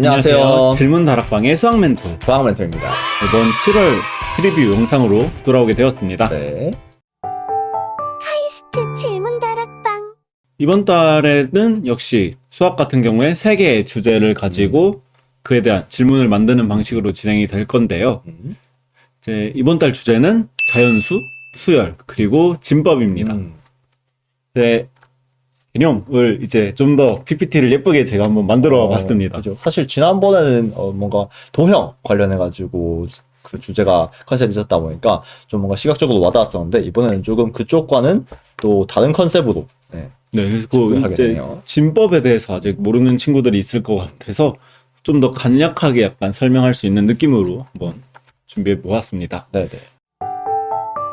안녕하세요. 질문 다락방의 수학 멘토 과학 멘토입니다. 이번 7월 프리뷰 영상으로 돌아오게 되었습니다. 네. 하이스트 질문 다락방. 이번 달에는 역시 수학 같은 경우에 3개의 주제를 가지고 그에 대한 질문을 만드는 방식으로 진행이 될 건데요. 이제 이번 달 주제는 자연수, 수열, 그리고 진법입니다. 네, 개념을 이제 좀 더 PPT를 예쁘게 제가 한번 만들어 봤습니다. 그죠. 사실 지난번에는 뭔가 도형 관련해가지고 그 주제가 컨셉이 있었다 보니까 좀 뭔가 시각적으로 와닿았었는데 이번에는 조금 그쪽과는 또 다른 컨셉으로 네, 그래서 접근하게 이제 되네요. 진법에 대해서 아직 모르는 친구들이 있을 것 같아서 좀 더 간략하게 약간 설명할 수 있는 느낌으로 한번 준비해 보았습니다. 네네.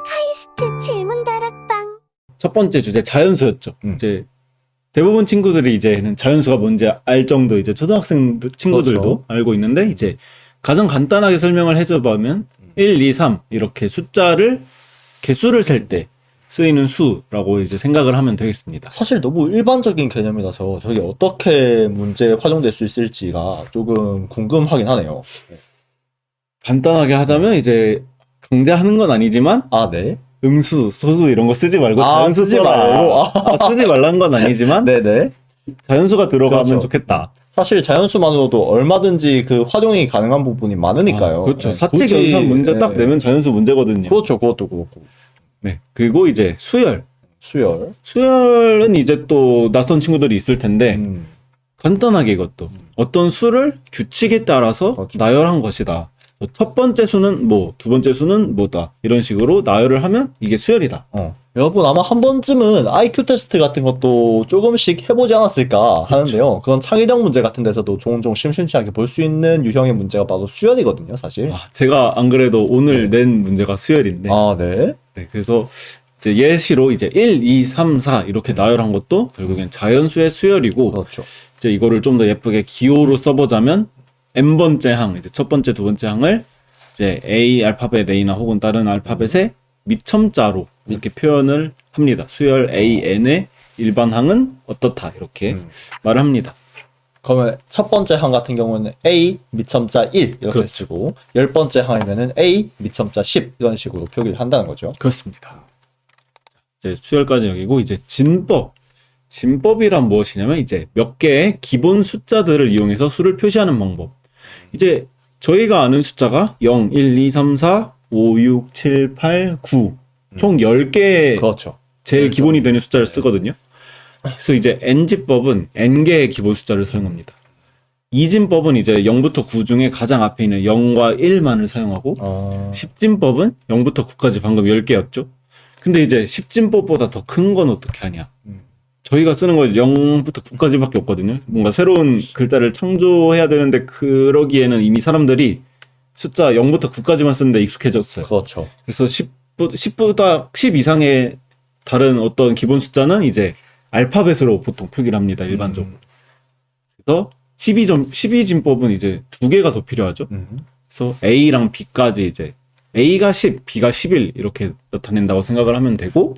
하이스트 질문 다락방. 첫 번째 주제 자연수였죠. 이제 대부분 친구들이 이제는 자연수가 뭔지 알 정도 이제 초등학생 친구들도 그렇죠. 알고 있는데 이제 가장 간단하게 설명을 해줘보면 1, 2, 3 이렇게 숫자를 개수를 셀 때 쓰이는 수라고 이제 생각을 하면 되겠습니다. 사실 너무 일반적인 개념이라서 저게 어떻게 문제에 활용될 수 있을지가 조금 궁금하긴 하네요. 간단하게 하자면 이제 강제하는 건 아니지만 아, 네. 음수, 소수 이런 거 쓰지 말고 자연수 쓰지 써라. 말고. 쓰지 말라는 건 아니지만 네네. 자연수가 들어가면 그렇죠. 좋겠다. 사실 자연수만으로도 얼마든지 그 활용이 가능한 부분이 많으니까요. 그렇죠. 네, 사택 굳이, 연산 문제 딱 네. 내면 자연수 문제거든요. 그렇죠. 그것도 그렇고. 네. 그리고 이제 수열. 수열. 수열은 이제 또 낯선 친구들이 있을 텐데 간단하게 이것도 어떤 수를 규칙에 따라서 그렇죠. 나열한 것이다. 첫 번째 수는 뭐, 두 번째 수는 뭐다. 이런 식으로 나열을 하면 이게 수열이다. 여러분 아마 한 번쯤은 IQ 테스트 같은 것도 조금씩 해보지 않았을까 하는데요. 그런 창의력 문제 같은 데서도 종종 심심치 않게 볼 수 있는 유형의 문제가 바로 수열이거든요, 사실. 제가 안 그래도 오늘 낸 문제가 수열인데. 네. 네, 그래서 이제 예시로 이제 1, 2, 3, 4 이렇게 나열한 것도 결국엔 자연수의 수열이고 그렇죠. 이제 이거를 좀 더 예쁘게 기호로 써보자면 n번째 항, 이제 첫 번째, 두 번째 항을 이제 A 알파벳 A나 혹은 다른 알파벳의 미첨자로 이렇게 표현을 합니다. 수열 AN의 일반 항은 어떻다 이렇게 말을 합니다. 그러면 첫 번째 항 같은 경우는 A 미첨자 1 이렇게 그렇죠. 쓰고 10번째 항에는 A 미첨자 10 이런 식으로 표기를 한다는 거죠. 그렇습니다. 이제 수열까지 여기고 이제 진법. 진법이란 무엇이냐면 이제 몇 개의 기본 숫자들을 이용해서 수를 표시하는 방법. 이제 저희가 아는 숫자가 0, 1, 2, 3, 4, 5, 6, 7, 8, 9. 총 10개의 그렇죠. 제일 기본이 되는 숫자를 쓰거든요. 그래서 이제 n지법은 n개의 기본 숫자를 사용합니다. 이진법은 이제 0부터 9 중에 가장 앞에 있는 0과 1만을 사용하고 십진법은 0부터 9까지 방금 10개였죠. 근데 이제 십진법보다 더 큰 건 어떻게 하냐. 저희가 쓰는 건 0부터 9까지밖에 없거든요. 뭔가 새로운 글자를 창조해야 되는데 그러기에는 이미 사람들이 숫자 0부터 9까지만 쓰는데 익숙해졌어요. 그렇죠. 그래서 10보다 10 이상의 다른 어떤 기본 숫자는 이제 알파벳으로 보통 표기를 합니다. 일반적으로. 그래서 12진법은 이제 2개가 더 필요하죠. 그래서 A랑 B까지 이제 A가 10, B가 11 이렇게 나타낸다고 생각을 하면 되고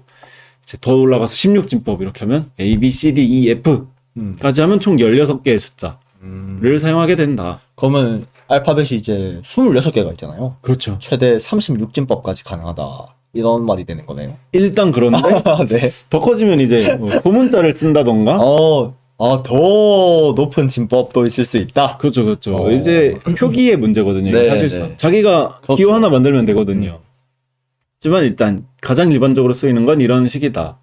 이제 더 올라가서 16진법 이렇게 하면 A, B, C, D, E, F까지 하면 총 16개의 숫자를 사용하게 된다. 그러면 알파벳이 이제 26개가 있잖아요. 그렇죠. 최대 36진법까지 가능하다. 이런 말이 되는 거네요. 일단 그런데 네. 더 커지면 이제 뭐 소문자를 쓴다던가 더 높은 진법도 있을 수 있다. 그렇죠, 그렇죠. 이제 표기의 문제거든요. 네, 사실상 네. 자기가 그렇죠. 기호 하나 만들면 되거든요. 하지만 일단 가장 일반적으로 쓰이는 건 이런 식이다.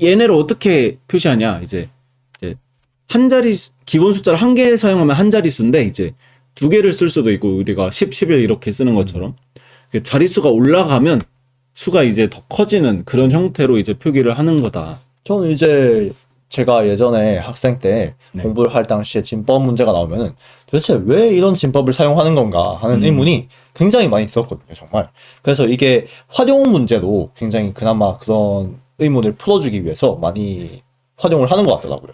얘네를 어떻게 표시하냐? 이제 한 자리 기본 숫자를 한 개 사용하면 한 자릿수인데 이제 2개를 쓸 수도 있고 우리가 10, 11 이렇게 쓰는 것처럼 자릿수가 올라가면 수가 이제 더 커지는 그런 형태로 이제 표기를 하는 거다. 저는 이제 제가 예전에 학생 때 네. 공부를 할 당시에 진법 문제가 나오면은 도대체 왜 이런 진법을 사용하는 건가 하는 의문이 굉장히 많이 들었거든요, 정말. 그래서 이게 활용 문제로 굉장히 그나마 그런 의문을 풀어주기 위해서 많이 활용을 하는 것 같더라고요.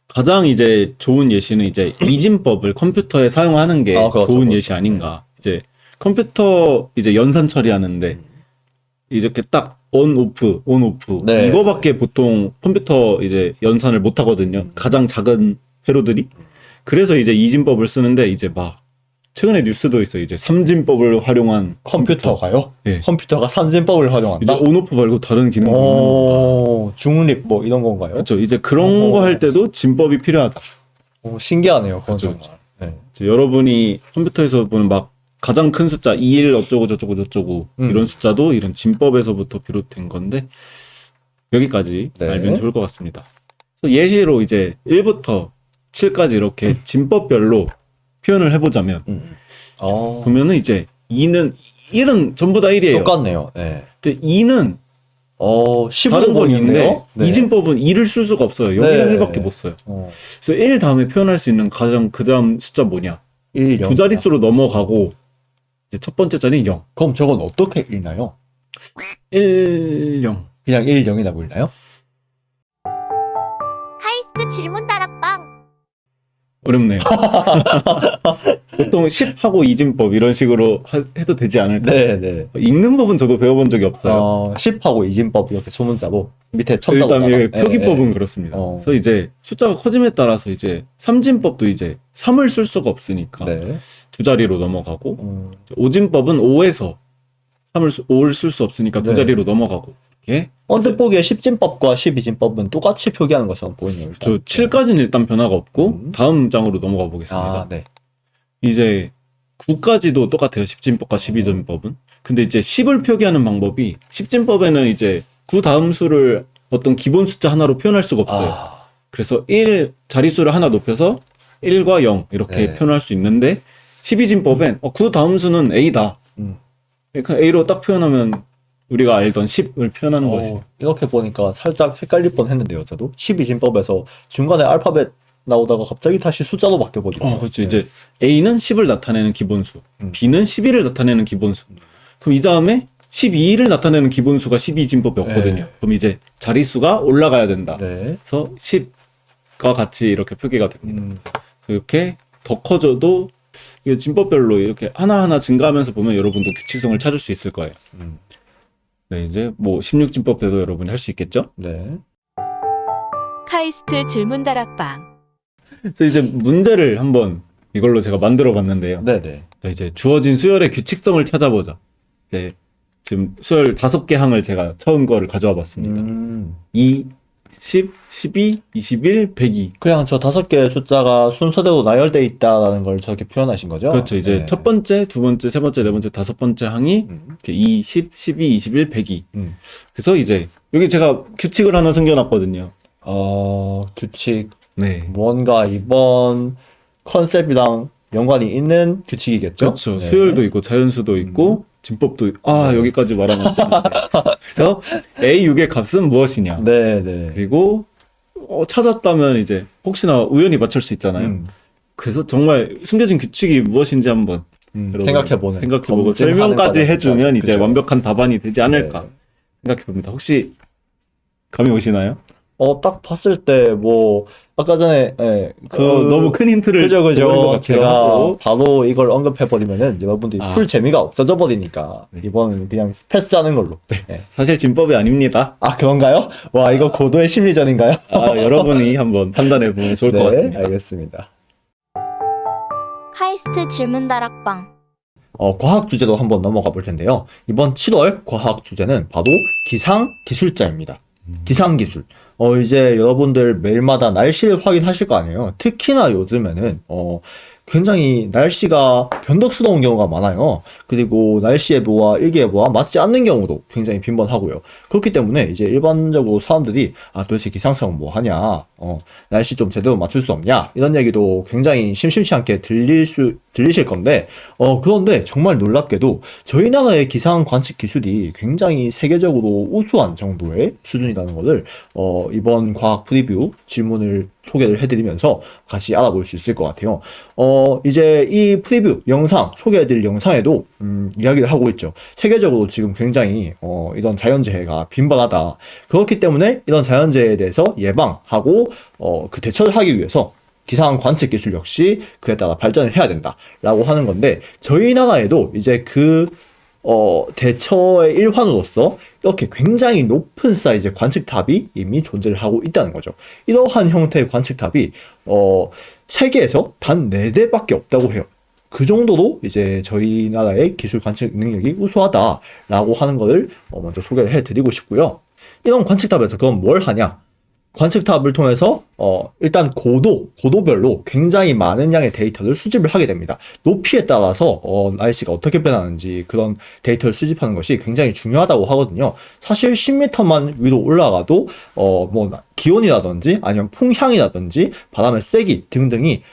가장 이제 좋은 예시는 이제 이진법을 컴퓨터에 사용하는 게 그렇죠, 좋은 그렇죠. 예시 아닌가. 이제 컴퓨터 이제 연산 처리하는데 이렇게 딱 온 오프 네. 이거밖에 보통 컴퓨터 이제 연산을 못 하거든요. 가장 작은 회로들이. 그래서 이제 이진법을 쓰는데 이제 막 최근에 뉴스도 있어요. 이제 삼진법을 활용한 컴퓨터가요? 네. 컴퓨터가 삼진법을 이제 활용한다? 온오프 말고 다른 기능이 있는 건가? 중립 뭐 이런 건가요? 그렇죠. 이제 그런 거 할 때도 진법이 필요하다. 신기하네요. 그건 그쵸, 정말. 네. 이제 여러분이 컴퓨터에서 보는 막 가장 큰 숫자 21 어쩌고 저쩌고 저쩌고 이런 숫자도 이런 진법에서부터 비롯된 건데 여기까지 네. 알면 좋을 것 같습니다. 그래서 예시로 이제 1부터 7까지 이렇게 진법별로 표현을 해보자면 보면은 이제 1은 전부 다 1이에요. 똑같네요. 네. 근데 2는 15번인데요? 다른 건 있는데 네. 이진법은 2를 쓸 수가 없어요. 여기는 네. 1밖에 못 써요. 그래서 1 다음에 표현할 수 있는 가장 그 다음 숫자 뭐냐? 1, 0. 두 자릿수로 넘어가고 이제 첫 번째 자리는 0. 그럼 저건 어떻게 읽나요? 1, 0. 그냥 1, 0이라고 읽나요? 카이스트 질문 다락방. 어렵네요. 보통 10하고 이진법 이런 식으로 해도 되지 않을까? 네. 읽는 법은 저도 배워본 적이 없어요. 10하고 이진법 이렇게 소문자로 밑에 첨자로 일단 예, 표기법은 네. 그렇습니다. 그래서 이제 숫자가 커짐에 따라서 이제 삼진법도 이제 3을 쓸 수가 없으니까 네. 두 자리로 넘어가고 오진법은 5에서 5를 쓸 수 없으니까 두 네. 자리로 넘어가고 이렇게 언뜻 보기에 10진법과 12진법은 똑같이 표기하는 것처럼 보이네요. 일단. 저 7까지는 일단 변화가 없고 다음 장으로 넘어가 보겠습니다. 네. 이제 9까지도 똑같아요. 10진법과 12진법은. 근데 이제 10을 표기하는 방법이 10진법에는 이제 9 다음 수를 어떤 기본 숫자 하나로 표현할 수가 없어요. 그래서 1 자릿수를 하나 높여서 1과 0 이렇게 네. 표현할 수 있는데 12진법엔 9 다음 수는 A다. 그러니까 A로 딱 표현하면 우리가 알던 10을 표현하는 것이. 이렇게 보니까 살짝 헷갈릴 뻔 했는데요. 저도 12진법에서 중간에 알파벳 나오다가 갑자기 다시 숫자로 바뀌어버리고. 그렇죠. 이제 A는 10을 나타내는 기본수, B는 11을 나타내는 기본수. 그럼 이 다음에 12를 나타내는 기본수가 12진법이었거든요. 네. 그럼 이제 자릿수가 올라가야 된다. 네. 그래서 10과 같이 이렇게 표기가 됩니다. 이렇게 더 커져도 이게 진법별로 이렇게 하나하나 증가하면서 보면 여러분도 규칙성을 찾을 수 있을 거예요. 네, 이제 뭐 16진법 때도 여러분이 할 수 있겠죠? 네. 카이스트 질문 다락방. 그래서 이제 문제를 한번 이걸로 제가 만들어 봤는데요. 네네. 자, 이제 주어진 수열의 규칙성을 찾아보자. 이제 지금 수열 5개 항을 제가 처음 거를 가져와 봤습니다. 2, 10, 12, 21, 102. 그냥 저 5개의 숫자가 순서대로 나열돼 있다라는 걸 저렇게 표현하신 거죠? 그렇죠. 이제 네. 첫 번째, 두 번째, 세 번째, 네 번째, 다섯 번째 항이 이렇게 2, 10, 12, 21, 102. 그래서 이제 여기 제가 규칙을 하나 숨겨놨거든요. 규칙. 네. 뭔가 이번 컨셉이랑 연관이 있는 규칙이겠죠? 그렇죠. 네. 수열도 있고 자연수도 있고 진법도 있고 여기까지 말하면 안 되는데. 그래서 A6의 값은 무엇이냐? 네네. 그리고 찾았다면 이제 혹시나 우연히 맞출 수 있잖아요. 그래서 정말 숨겨진 규칙이 무엇인지 한번 생각해보는. 생각해보고 검증하는 설명까지 과정이죠. 해주면 이제 그죠. 완벽한 답안이 되지 않을까 네. 생각해봅니다. 혹시 감이 오시나요? 딱 봤을 때, 아까 전에, 너무 큰 힌트를 그죠. 줘버린 것 같기도 제가 하고. 바로 이걸 언급해버리면은 여러분들이 풀 재미가 없어져 버리니까, 네. 이번은 그냥 패스하는 걸로. 네. 사실 진법이 아닙니다. 그런가요? 와, 이거 고도의 심리전인가요? 여러분이 한번 판단해보면 좋을 것 같습니다. 알겠습니다. 카이스트 질문 다락방. 과학 주제로 한번 넘어가 볼 텐데요. 이번 7월 과학 주제는 바로 기상기술자입니다. 기상기술. 이제 여러분들 매일마다 날씨를 확인하실 거 아니에요. 특히나 요즘에는, 굉장히 날씨가 변덕스러운 경우가 많아요. 그리고 날씨 예보와 일기예보와 맞지 않는 경우도 굉장히 빈번하고요. 그렇기 때문에 이제 일반적으로 사람들이 도대체 기상청 뭐 하냐, 날씨 좀 제대로 맞출 수 없냐, 이런 얘기도 굉장히 심심치 않게 들리실 건데, 그런데 정말 놀랍게도 저희 나라의 기상 관측 기술이 굉장히 세계적으로 우수한 정도의 수준이라는 것을 이번 과학 프리뷰 질문을 소개를 해드리면서 같이 알아볼 수 있을 것 같아요. 이제 이 프리뷰 영상, 소개해드릴 영상에도, 이야기를 하고 있죠. 세계적으로 지금 굉장히, 이런 자연재해가 빈번하다. 그렇기 때문에 이런 자연재해에 대해서 예방하고, 그 대처를 하기 위해서 기상 관측 기술 역시 그에 따라 발전을 해야 된다라고 하는 건데, 저희 나라에도 이제 대처의 일환으로서 이렇게 굉장히 높은 사이즈의 관측탑이 이미 존재를 하고 있다는 거죠. 이러한 형태의 관측탑이 세계에서 단 4대밖에 없다고 해요. 그 정도로 이제 저희 나라의 기술 관측 능력이 우수하다라고 하는 것을 먼저 소개를 해드리고 싶고요. 이런 관측탑에서 그럼 뭘 하냐? 관측탑을 통해서 일단 고도별로 굉장히 많은 양의 데이터를 수집을 하게 됩니다. 높이에 따라서 날씨가 어떻게 변하는지 그런 데이터를 수집하는 것이 굉장히 중요하다고 하거든요. 사실 10m만 위로 올라가도 뭐 기온이라든지 아니면 풍향이라든지 바람의 세기 등등이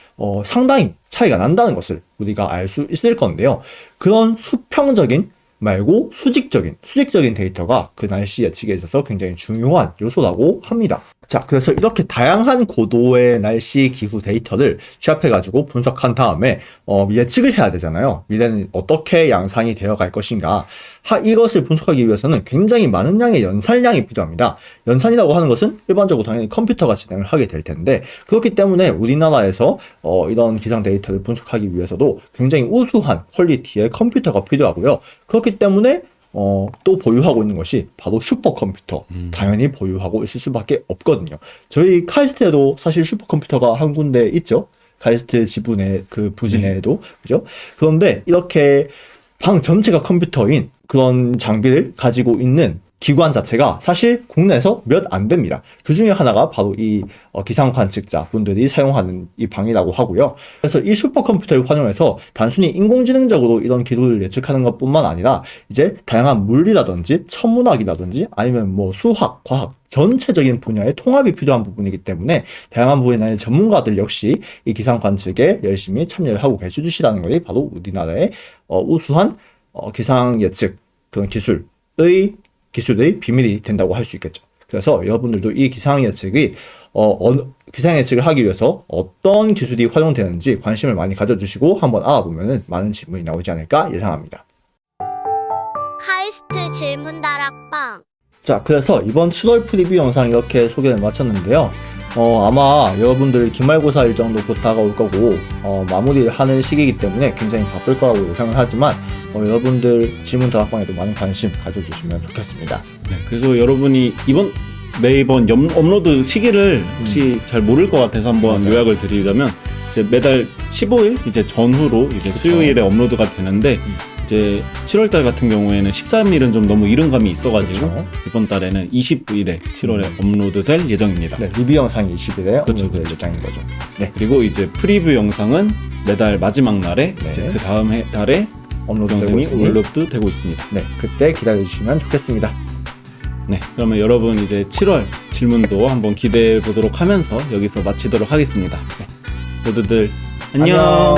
상당히 차이가 난다는 것을 우리가 알 수 있을 건데요. 그런 수평적인 말고 수직적인 데이터가 그 날씨 예측에 있어서 굉장히 중요한 요소라고 합니다. 자, 그래서 이렇게 다양한 고도의 날씨 기후 데이터를 취합해가지고 분석한 다음에 예측을 해야 되잖아요. 미래는 어떻게 양상이 되어갈 것인가. 이것을 분석하기 위해서는 굉장히 많은 양의 연산량이 필요합니다. 연산이라고 하는 것은 일반적으로 당연히 컴퓨터가 진행을 하게 될 텐데, 그렇기 때문에 우리나라에서 이런 기상 데이터를 분석하기 위해서도 굉장히 우수한 퀄리티의 컴퓨터가 필요하고요. 그렇기 때문에 또 보유하고 있는 것이 바로 슈퍼컴퓨터. 당연히 보유하고 있을 수밖에 없거든요. 저희 카이스트에도 사실 슈퍼컴퓨터가 한 군데 있죠. 카이스트 지부 내, 그 부지 내에도. 그죠? 그런데 이렇게 방 전체가 컴퓨터인 그런 장비를 가지고 있는 기관 자체가 사실 국내에서 몇 안 됩니다. 그 중에 하나가 바로 이 기상 관측자 분들이 사용하는 이 방이라고 하고요. 그래서 이 슈퍼컴퓨터를 활용해서 단순히 인공지능적으로 이런 기후를 예측하는 것뿐만 아니라 이제 다양한 물리라든지 천문학이라든지 아니면 뭐 수학, 과학 전체적인 분야의 통합이 필요한 부분이기 때문에 다양한 분야의 전문가들 역시 이 기상 관측에 열심히 참여를 하고 계시다는 것이 바로 우리나라의 우수한 기상 예측 그런 기술의 비밀이 된다고 할 수 있겠죠. 그래서 여러분들도 이 기상 예측을 하기 위해서 어떤 기술이 활용되는지 관심을 많이 가져주시고 한번 알아보면 많은 질문이 나오지 않을까 예상합니다. 카이스트 질문다락방. 자, 그래서 이번 7월 프리뷰 영상 이렇게 소개를 마쳤는데요. 아마 여러분들 기말고사 일정도 곧 다가올 거고 마무리를 하는 시기이기 때문에 굉장히 바쁠 거라고 예상을 하지만 여러분들 질문 다락방에도 많은 관심 가져주시면 좋겠습니다. 네, 그래서 여러분이 매번 업로드 시기를 혹시 잘 모를 것 같아서 한번 맞아요. 요약을 드리자면 이제 매달 15일 이제 전후로 이제 그쵸. 수요일에 업로드가 되는데 이제 7월달 같은 경우에는 13일은 좀 너무 이른 감이 있어가지고 그쵸. 이번 달에는 29일에 7월에 업로드될 예정입니다. 네, 리뷰 영상이 20일에 그쵸, 업로드될 예정인 거죠. 네, 그리고 이제 프리뷰 영상은 매달 마지막 날에 네. 이제 그 다음 달에 업로드되고 영상이 있으니 업로드 되고 있습니다. 네, 그때 기다려주시면 좋겠습니다. 네, 그러면 여러분 이제 7월 질문도 한번 기대해 보도록 하면서 여기서 마치도록 하겠습니다. 네, 모두들 안녕.